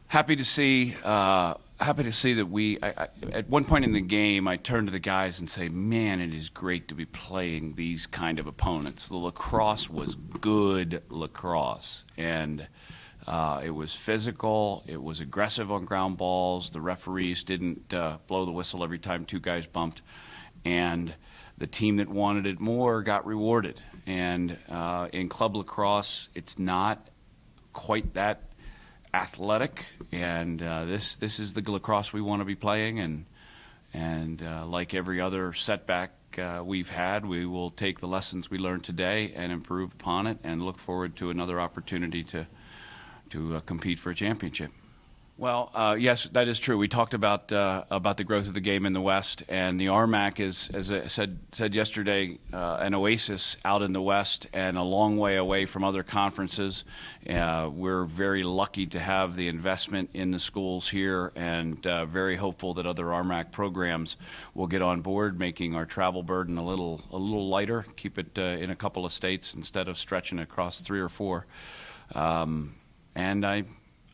Happy to see. Happy to see that at one point in the game, I turned to the guys and say, "Man, it is great to be playing these kind of opponents." The lacrosse was good lacrosse, and it was physical. It was aggressive on ground balls. The referees didn't blow the whistle every time two guys bumped, and the team that wanted it more got rewarded. And in club lacrosse, it's not quite that athletic, and this is the lacrosse we want to be playing, and like every other setback we've had, we will take the lessons we learned today and improve upon it, and look forward to another opportunity to compete for a championship. Well, yes, that is true. We talked about the growth of the game in the West, and the RMAC is, as I said yesterday, an oasis out in the West and a long way away from other conferences. We're very lucky to have the investment in the schools here, and very hopeful that other RMAC programs will get on board, making our travel burden a little lighter. Keep it in a couple of states instead of stretching across 3 or 4. And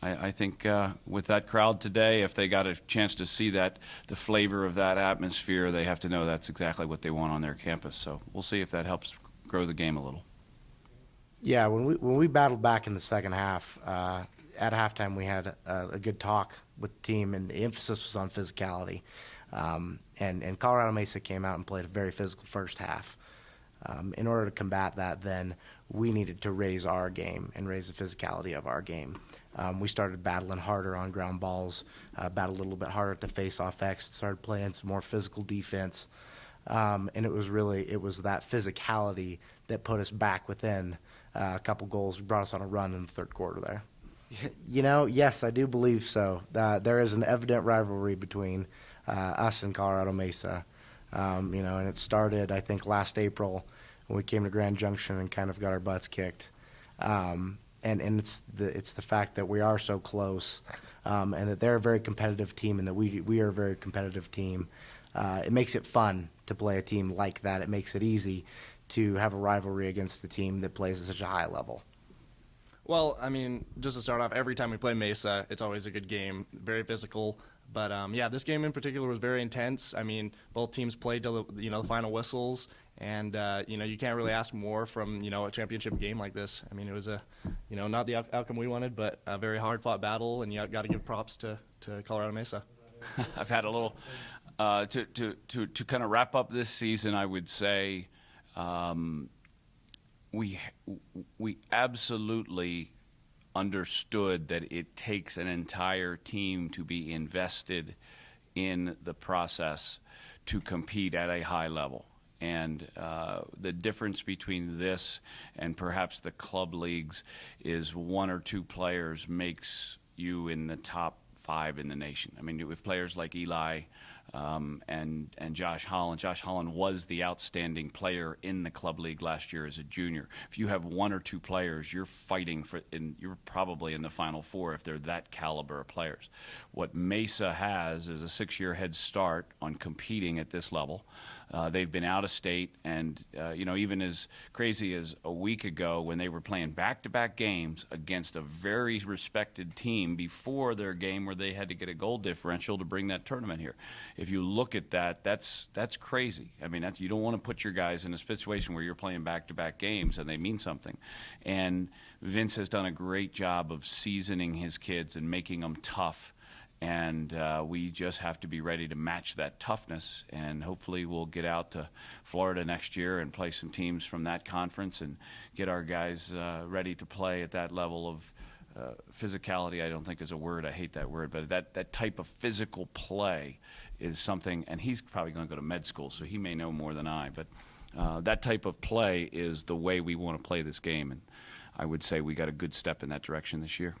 I think with that crowd today, if they got a chance to see the flavor of that atmosphere, they have to know that's exactly what they want on their campus. So we'll see if that helps grow the game a little. Yeah, when we battled back in the second half, at halftime we had a good talk with the team, and the emphasis was on physicality. And Colorado Mesa came out and played a very physical first half. In order to combat that, then we needed to raise our game and raise the physicality of our game. We started battling harder on ground balls, battled a little bit harder at the face-off X, started playing some more physical defense. And it was that physicality that put us back within a couple goals. Brought us on a run in the third quarter there. Yes, I do believe so. There is an evident rivalry between us and Colorado Mesa. And it started, I think, last April when we came to Grand Junction and kind of got our butts kicked. And it's the fact that we are so close, and that they're a very competitive team, and that we are a very competitive team. It makes it fun to play a team like that. It makes it easy to have a rivalry against the team that plays at such a high level. Well, I mean, just to start off, every time we play Mesa, it's always a good game, very physical. But yeah, this game in particular was very intense. I mean, both teams played till the final whistles, and you can't really ask more from a championship game like this. I mean, it was not the outcome we wanted, but a very hard-fought battle, and you got to give props to Colorado Mesa. I've had a little to kind of wrap up this season. I would say we absolutely understood that it takes an entire team to be invested in the process to compete at a high level. And the difference between this and perhaps the club leagues is 1 or 2 players makes you in the top 5 in the nation. I mean, with players like Eli and Josh Holland. Josh Holland was the outstanding player in the club league last year as a junior. If you have 1 or 2 players, you're fighting for, and you're probably in the Final Four if they're that caliber of players. What Mesa has is a 6-year head start on competing at this level. They've been out of state, and even as crazy as a week ago when they were playing back-to-back games against a very respected team before their game where they had to get a goal differential to bring that tournament here. If you look at that, that's crazy. I mean, you don't want to put your guys in a situation where you're playing back-to-back games and they mean something. And Vince has done a great job of seasoning his kids and making them tough. And we just have to be ready to match that toughness, and hopefully we'll get out to Florida next year and play some teams from that conference and get our guys ready to play at that level of physicality. I don't think is a word. I hate that word, but that type of physical play is something, and he's probably going to go to med school, so he may know more than I, but that type of play is the way we want to play this game, and I would say we got a good step in that direction this year.